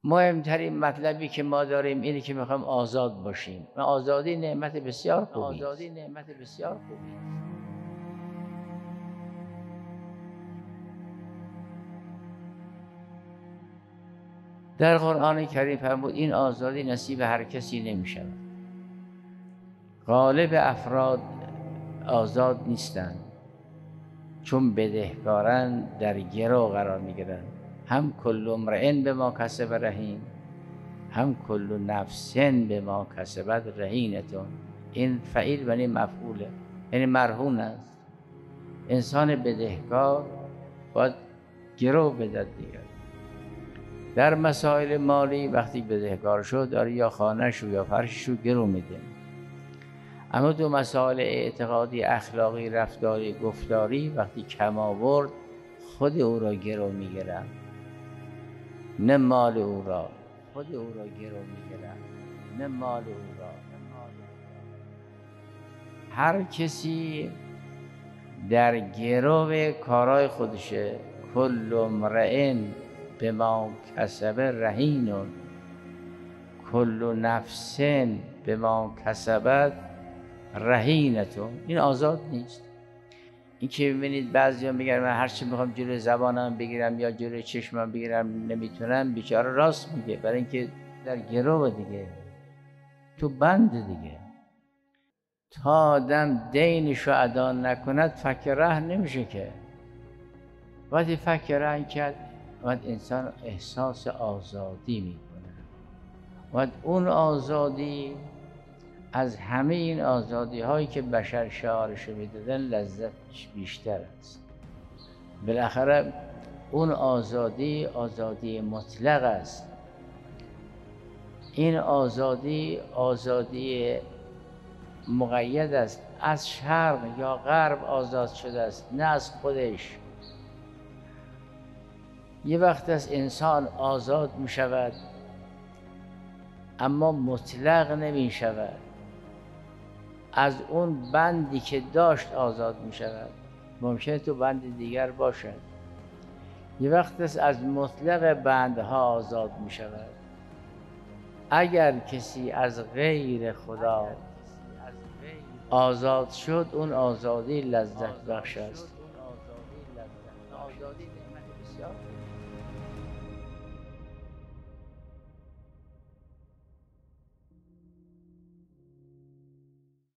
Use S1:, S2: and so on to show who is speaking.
S1: مهمترین مطلبی که ما داریم اینه که میخوایم آزاد باشیم و آزادی نعمت بسیار خوبی است. در قرآن کریم فرمود این آزادی نصیب هر کسی نمیشود. غالب افراد آزاد نیستند، چون بدهکاران در گرو قرار میگیرند. هم کل امرئ بما کسب رهین، هم کل نفس بما کسبت رهینتون. این فعیل و این مفعوله، یعنی مرهون است. انسان بدهکار باید گرو بدهد دیگر. در مسائل مالی وقتی بدهکار شد داره یا خانه‌شو یا فرششو گرو میده. اما تو مسائل اعتقادی، اخلاقی، رفتاری، گفتاری وقتی کم آورد خود او را گرو میگیرن، نه مال او را. خود او را گرو میگیرن، نه مال او را. هر کسی در گرو کارهای خودشه. کل امرئ بما کسب رهین، کل نفس بما کسبت رهینتون. این آزاد نیست. این که ببینید بعضیا میگن من هر چی میخوام جلوی زبانم بگیرم یا جلوی چشمم بگیرم نمیتونم، بیچاره راست میگه، برای اینکه در گرو دیگه، تو بند دیگه. تا آدم دینشو ادا نکند فک ره نمیشه که. وقتی فک ره کرد وقت انسان احساس آزادی میکنه. وقت اون آزادی از همه این آزادی هایی که بشر شعارشو میدادن لذتش بیشتر است. بالاخره اون آزادی آزادی مطلق است. این آزادی مقید است، از شرق یا غرب آزاد شده است، نه از خودش. یه وقت از انسان آزاد می شود اما مطلق نمی شود. از اون بندی که داشت آزاد می شود. ممکنه تو بند دیگر باشد. یه وقت از مطلق بندها آزاد می شود. اگر کسی از غیر خدا آزاد شد اون آزادی لذت بخش است.